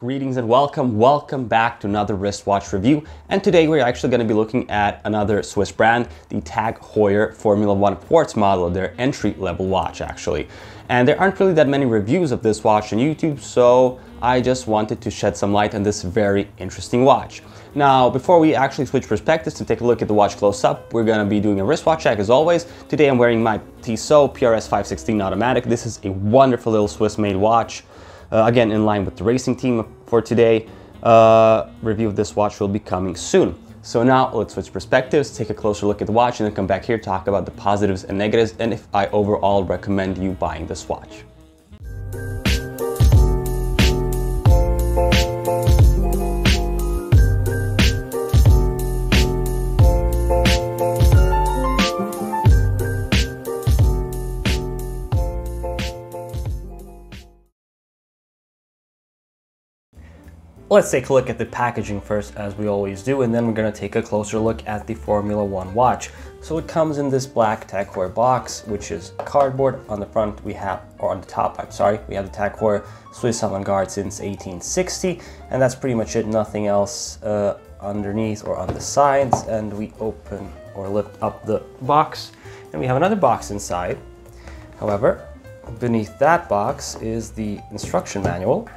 Greetings and welcome back to another wristwatch review. And today we're actually going to be looking at another Swiss brand, the Tag Heuer Formula 1 Quartz model, their entry-level watch actually. And there aren't really that many reviews of this watch on YouTube, so I just wanted to shed some light on this very interesting watch. Now, before we actually switch perspectives and take a look at the watch close up, we're going to be doing a wristwatch check as always. Today I'm wearing my Tissot PRS 516 automatic. This is a wonderful little Swiss-made watch. Again, in line with the racing team for today. Review of this watch will be coming soon. So now let's switch perspectives, take a closer look at the watch, and then come back here, talk about the positives and negatives, and if I overall recommend you buying this watch. Let's take a look at the packaging first, as we always do, and then we're going to take a closer look at the Formula 1 watch. So it comes in this black Tag Heuer box, which is cardboard. On the front we have, or on the top, I'm sorry, we have the Tag Heuer Swiss avant-garde since 1860, and that's pretty much it, nothing else underneath or on the sides. And we open or lift up the box, and we have another box inside. However, beneath that box is the instruction manual,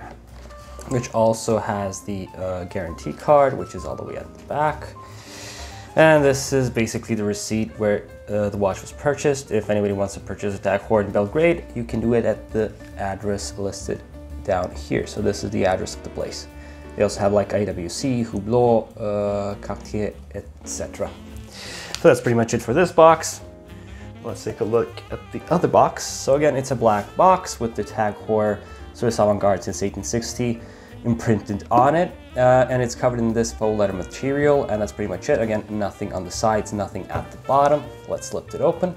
which also has the guarantee card, which is all the way at the back. And this is basically the receipt where the watch was purchased. If anybody wants to purchase a Tag Heuer in Belgrade, you can do it at the address listed down here. So this is the address of the place. They also have like IWC, Hublot, Cartier, etc. So that's pretty much it for this box. Let's take a look at the other box. So again, it's a black box with the Tag Heuer Swiss avant-garde since 1860 imprinted on it, and it's covered in this faux leather material, and that's pretty much it. Again, nothing on the sides, nothing at the bottom. Let's lift it open.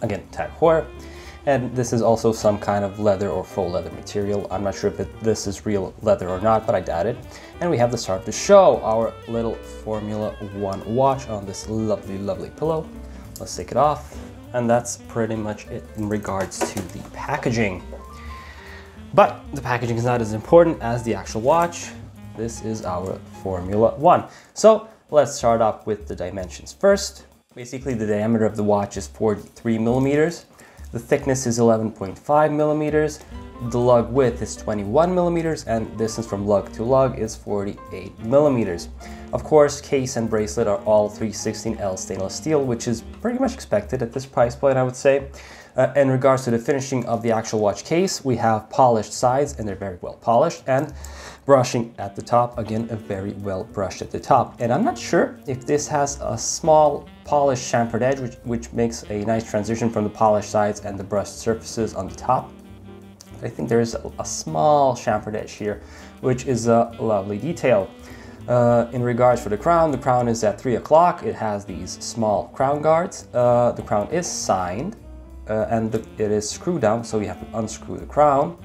Again, Tag Heuer, and this is also some kind of leather or faux leather material. I'm not sure if this is real leather or not, but I doubt it. And we have the start of the show, our little Formula 1 watch on this lovely pillow. Let's take it off, and that's pretty much it in regards to the packaging. But the packaging is not as important as the actual watch. This is our Formula 1. So let's start off with the dimensions first. Basically, the diameter of the watch is 43 millimeters. The thickness is 11.5 millimeters. The lug width is 21 millimeters, and distance from lug to lug is 48 millimeters. Of course, case and bracelet are all 316L stainless steel, which is pretty much expected at this price point, I would say. In regards to the finishing of the actual watch case, we have polished sides, and they're very well polished, and brushing at the top, again, very well brushed at the top. And I'm not sure if this has a small polished chamfered edge, which makes a nice transition from the polished sides and the brushed surfaces on the top. I think there is a small chamfered edge here, which is a lovely detail. In regards for the crown is at 3 o'clock. It has these small crown guards. The crown is signed. And it is screwed down, so you have to unscrew the crown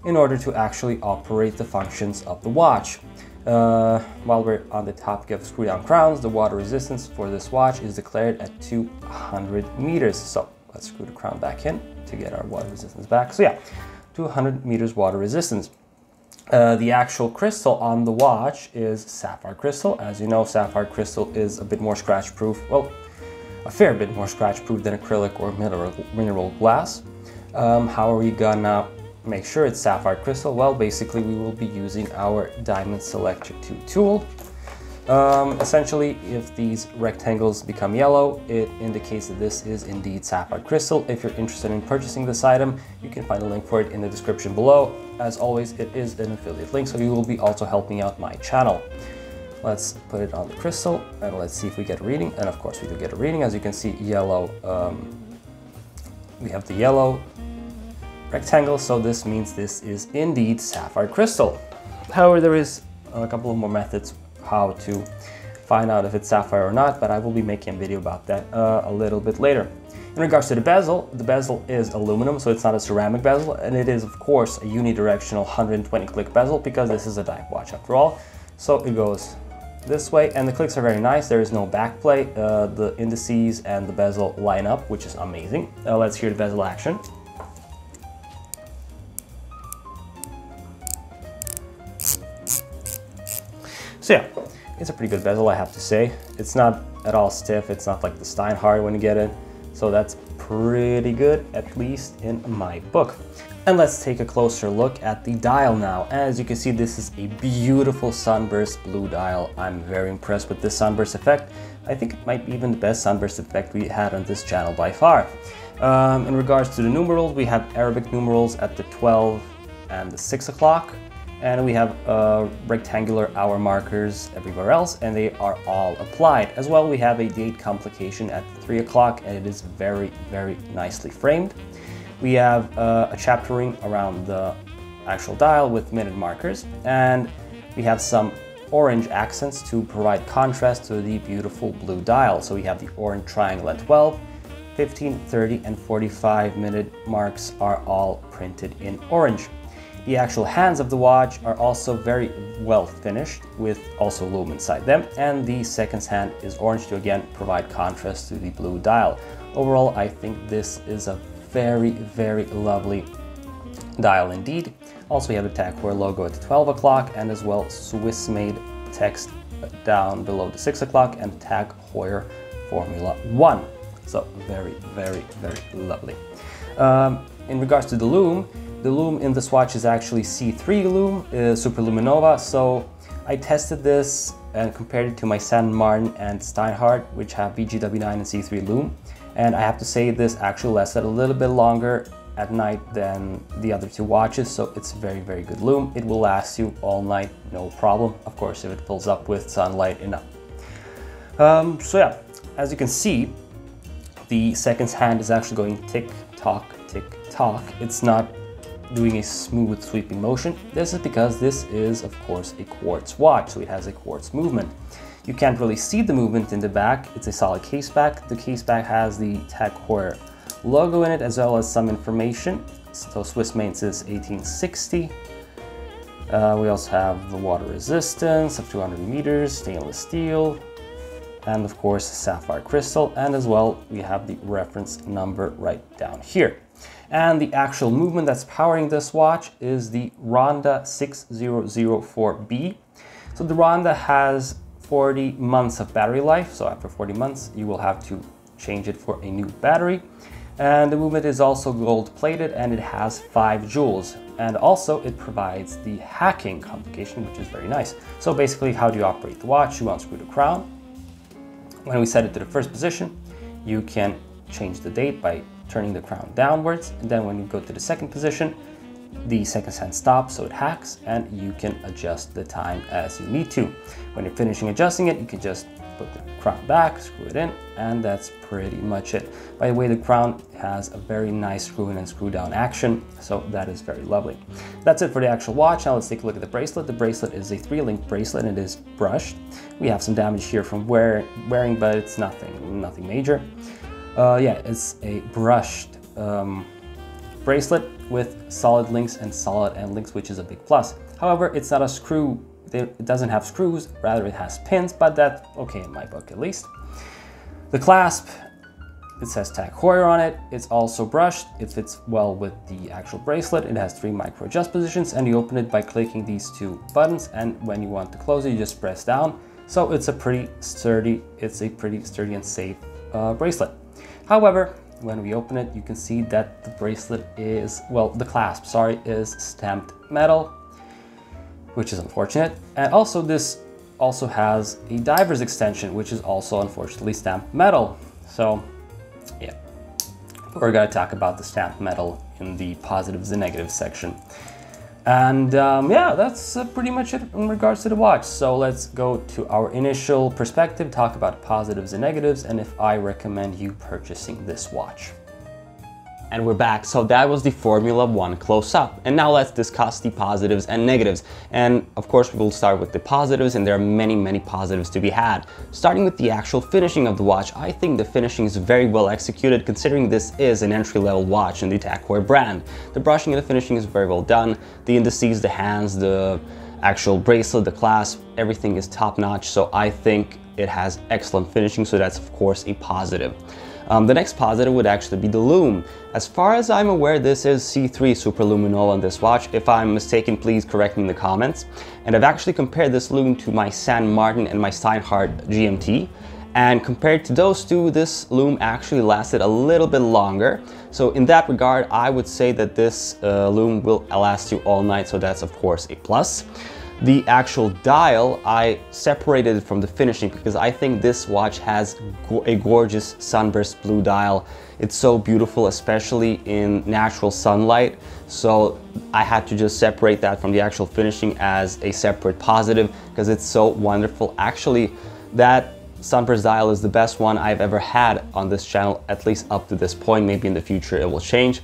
in order to actually operate the functions of the watch. While we're on the topic of screw down crowns, the water resistance for this watch is declared at 200 meters. So let's screw the crown back in to get our water resistance back. So yeah, 200 meters water resistance. The actual crystal on the watch is sapphire crystal. As you know, sapphire crystal is a bit more scratch proof. Well, a fair bit more scratch proof than acrylic or mineral glass. How are we gonna make sure it's sapphire crystal? Well, basically we will be using our diamond selector 2 tool. Essentially, if these rectangles become yellow, it indicates that this is indeed sapphire crystal. If you're interested in purchasing this item, you can find a link for it in the description below. As always, it is an affiliate link, so you will be also helping out my channel. Let's put it on the crystal, and let's see if we get a reading. And of course we do get a reading. As you can see, yellow, we have the yellow rectangle, so this means this is indeed sapphire crystal. However, there is a couple of more methods how to find out if it's sapphire or not, but I will be making a video about that a little bit later. In regards to the bezel is aluminum, so it's not a ceramic bezel, and it is of course a unidirectional 120 click bezel because this is a dive watch after all. So it goes this way, and the clicks are very nice. There is no back plate. The indices and the bezel line up, which is amazing. Let's hear the bezel action. So yeah, it's a pretty good bezel, I have to say. It's not at all stiff. It's not like the Steinhardt when you get it. So that's pretty good, at least in my book. And let's take a closer look at the dial now. As you can see, this is a beautiful sunburst blue dial. I'm very impressed with this sunburst effect. I think it might be even the best sunburst effect we had on this channel by far. In regards to the numerals, we have Arabic numerals at the 12 and the 6 o'clock. And we have rectangular hour markers everywhere else, and they are all applied. As well, we have a date complication at 3 o'clock, and it is very, very nicely framed. We have a chaptering around the actual dial with minute markers, and we have some orange accents to provide contrast to the beautiful blue dial. So we have the orange triangle at 12, 15, 30, and 45 minute marks are all printed in orange. The actual hands of the watch are also very well finished, with also lume inside them, and the seconds hand is orange to again provide contrast to the blue dial. Overall, I think this is a very, very lovely dial indeed. Also, we have the Tag Heuer logo at the 12 o'clock, and as well Swiss-made text down below the 6 o'clock, and Tag Heuer Formula 1. So very, very, very lovely. In regards to the lume in this watch is actually C3 lume, Superluminova. So I tested this and compared it to my San Martin and Steinhardt, which have BGW9 and C3 lume. And I have to say this actually lasted a little bit longer at night than the other two watches. So it's very, very good lume. It will last you all night, no problem. Of course, if it fills up with sunlight enough. So yeah, as you can see, the seconds hand is actually going tick tock, tick tock. It's not doing a smooth sweeping motion. This is because this is of course a quartz watch, so it has a quartz movement. You can't really see the movement in the back. It's a solid case back. The case back has the Tag Heuer logo in it, as well as some information. So Swiss made since 1860. We also have the water resistance of 200 meters, stainless steel, and of course sapphire crystal, and as well we have the reference number right down here. And the actual movement that's powering this watch is the Ronda 6004B. So the Ronda has 40 months of battery life, so after 40 months you will have to change it for a new battery. And the movement is also gold plated, and it has 5 joules. And also it provides the hacking complication, which is very nice. So basically, how do you operate the watch? You unscrew the crown. When we set it to the first position, you can change the date by turning the crown downwards, and then when you go to the second position, the seconds hand stops, so it hacks, and you can adjust the time as you need to. When you're finishing adjusting it, you can just put the crown back, screw it in, and that's pretty much it. By the way, the crown has a very nice screw in and screw down action, so that is very lovely. That's it for the actual watch. Now let's take a look at the bracelet. The bracelet is a 3-link bracelet, and it is brushed. We have some damage here from wearing, but it's nothing major. Yeah, it's a brushed bracelet with solid links and solid end links, which is a big plus. However, it's not a screw. It doesn't have screws, rather it has pins, but that's okay in my book at least. The clasp, it says Tag Heuer on it. It's also brushed. It fits well with the actual bracelet. It has 3 micro adjust positions, and you open it by clicking these 2 buttons, and when you want to close it, you just press down. So it's a pretty sturdy and safe bracelet. However, when we open it, you can see that the bracelet is, well, the clasp, sorry, is stamped metal, which is unfortunate. And also this also has a diver's extension, which is also unfortunately stamped metal. So yeah, we're gonna talk about the stamped metal in the positives and negatives section. And yeah, that's pretty much it in regards to the watch. So let's go to our initial perspective, talk about positives and negatives, and if I recommend you purchasing this watch. And we're back. So that was the Formula 1 close-up. And now let's discuss the positives and negatives. And of course, we will start with the positives, and there are many, many positives to be had. Starting with the actual finishing of the watch, I think the finishing is very well executed, considering this is an entry-level watch in the Tag Heuer brand. The brushing and the finishing is very well done. The indices, the hands, the actual bracelet, the clasp, everything is top-notch. So I think it has excellent finishing, so that's of course a positive. The next positive would actually be the lume. As far as I'm aware, this is C3 superluminol on this watch. If I'm mistaken, please correct me in the comments. And I've actually compared this lume to my San Martin and my Steinhardt GMT. And compared to those two, this lume actually lasted a little bit longer. So in that regard, I would say that this lume will last you all night. So that's of course a plus. The actual dial, I separated it from the finishing because I think this watch has a gorgeous sunburst blue dial. It's so beautiful, especially in natural sunlight. So I had to just separate that from the actual finishing as a separate positive because it's so wonderful. Actually, that sunburst dial is the best one I've ever had on this channel, at least up to this point. Maybe in the future it will change.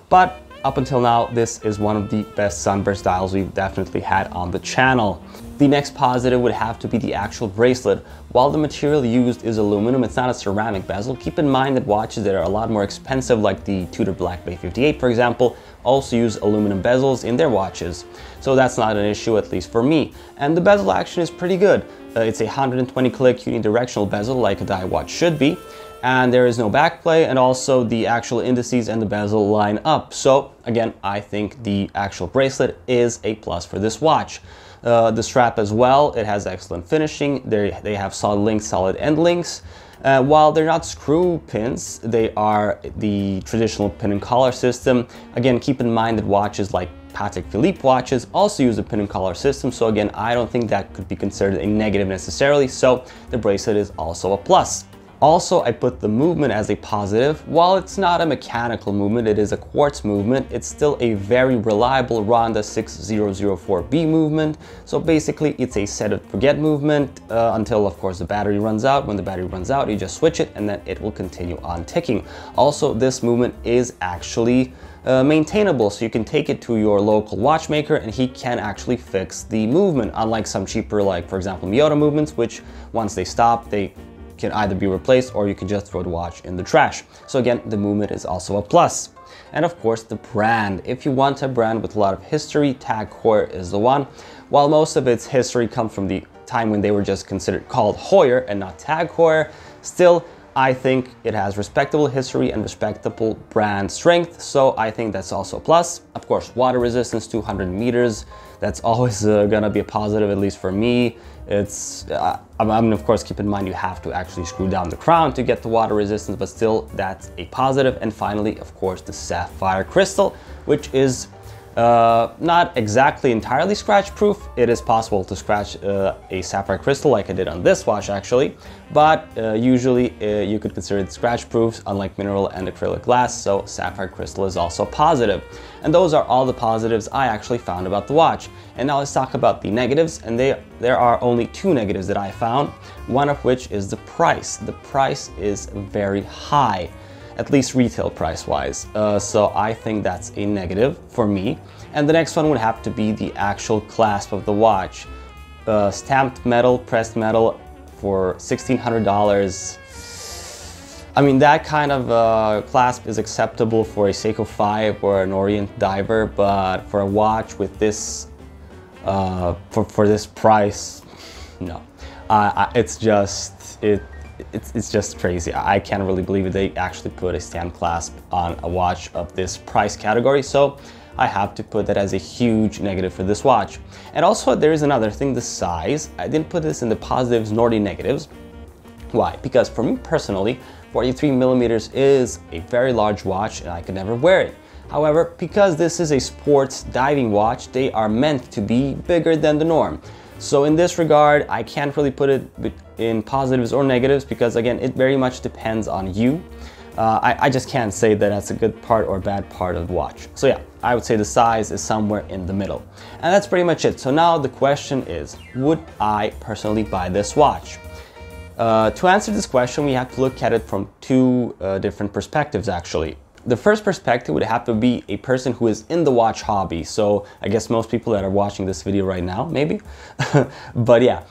But up until now, this is one of the best sunburst dials we've definitely had on the channel. The next positive would have to be the actual bracelet. While the material used is aluminum, it's not a ceramic bezel. Keep in mind that watches that are a lot more expensive, like the Tudor Black Bay 58, for example, also use aluminum bezels in their watches. So that's not an issue, at least for me. And the bezel action is pretty good. It's a 120 click unidirectional bezel, like a dive watch should be. And there is no backplay, and also the actual indices and the bezel line up. So again, I think the actual bracelet is a plus for this watch. The strap as well, it has excellent finishing. They have solid links, solid end links. While they're not screw pins, they are the traditional pin and collar system. Again, keep in mind that watches like Patek Philippe watches also use a pin and collar system. So again, I don't think that could be considered a negative necessarily. So the bracelet is also a plus. Also, I put the movement as a positive. While it's not a mechanical movement, it is a quartz movement, it's still a very reliable Ronda 6004B movement. So basically, it's a set it forget movement until, of course, the battery runs out. When the battery runs out, you just switch it and then it will continue on ticking. Also, this movement is actually maintainable, so you can take it to your local watchmaker and he can actually fix the movement, unlike some cheaper, like for example Miyota movements, which once they stop, they can either be replaced or you can just throw the watch in the trash. So again, the movement is also a plus. And of course, the brand. If you want a brand with a lot of history, Tag Heuer is the one. While most of its history comes from the time when they were just considered called Heuer and not Tag Heuer, still I think it has respectable history and respectable brand strength, so I think that's also a plus. Of course, water resistance, 200 meters, that's always gonna be a positive, at least for me. It's, I mean, of course, keep in mind you have to actually screw down the crown to get the water resistance, but still, that's a positive. And finally, of course, the sapphire crystal, which is not exactly entirely scratch proof. It is possible to scratch a sapphire crystal like I did on this watch actually, but usually you could consider it scratch proof, unlike mineral and acrylic glass, so sapphire crystal is also positive. And those are all the positives I actually found about the watch. And now let's talk about the negatives, and there are only two negatives that I found, one of which is the price. The price is very high, at least retail price wise. So I think that's a negative for me. And the next one would have to be the actual clasp of the watch. Stamped metal, pressed metal for $1,600. I mean, that kind of clasp is acceptable for a Seiko 5 or an Orient diver, but for a watch with this, for this price, no. It's just crazy. I can't really believe it. They actually put a stamp clasp on a watch of this price category. So I have to put that as a huge negative for this watch. And also there is another thing, the size. I didn't put this in the positives nor the negatives. Why? Because for me personally, 43 millimeters is a very large watch and I could never wear it. However, because this is a sports diving watch, they are meant to be bigger than the norm. So in this regard, I can't really put it in positives or negatives because again, it very much depends on you. I just can't say that that's a good part or bad part of the watch. So yeah, I would say the size is somewhere in the middle. And that's pretty much it. So now the question is, would I personally buy this watch? To answer this question, we have to look at it from two different perspectives actually. The first perspective would have to be a person who is in the watch hobby. So I guess most people that are watching this video right now, maybe. But yeah,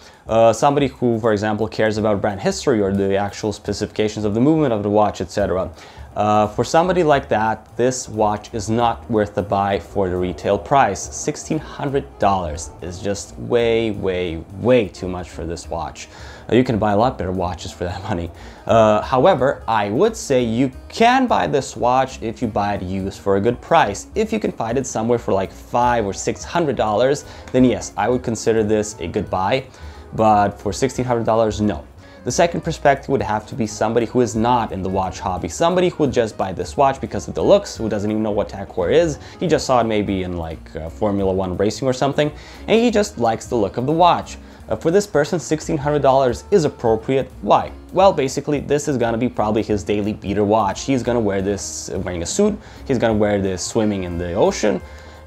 somebody who, for example, cares about brand history or the actual specifications of the movement of the watch, etc. For somebody like that, this watch is not worth the buy for the retail price. $1,600 is just way, way, way too much for this watch. You can buy a lot better watches for that money. However, I would say you can buy this watch if you buy it used for a good price. If you can find it somewhere for like $500 or $600, then yes, I would consider this a good buy. But for $1,600, no. The second perspective would have to be somebody who is not in the watch hobby. Somebody who would just buy this watch because of the looks, who doesn't even know what Tag Heuer is. He just saw it maybe in like Formula 1 racing or something, and he just likes the look of the watch. For this person, $1,600 is appropriate. Why? Well, basically, this is gonna be probably his daily beater watch. He's gonna wear this wearing a suit. He's gonna wear this swimming in the ocean.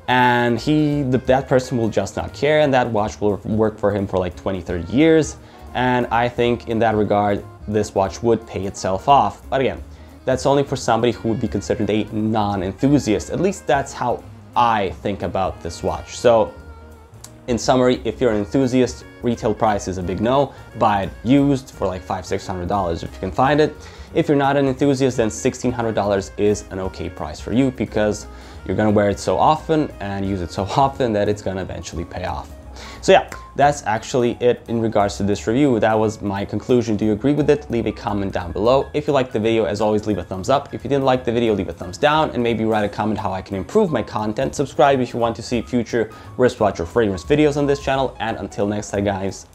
And that person will just not care, and that watch will work for him for like 20, 30 years. And I think in that regard, this watch would pay itself off. But again, that's only for somebody who would be considered a non-enthusiast. At least that's how I think about this watch. So in summary, if you're an enthusiast, retail price is a big no. Buy it used for like $500, $600 if you can find it. If you're not an enthusiast, then $1,600 is an okay price for you because you're gonna wear it so often and use it so often that it's gonna eventually pay off. So yeah, that's actually it in regards to this review. That was my conclusion. Do you agree with it? Leave a comment down below. If you liked the video, as always, leave a thumbs up. If you didn't like the video, leave a thumbs down, and maybe write a comment how I can improve my content. Subscribe if you want to see future wristwatch or fragrance videos on this channel. And until next time, guys,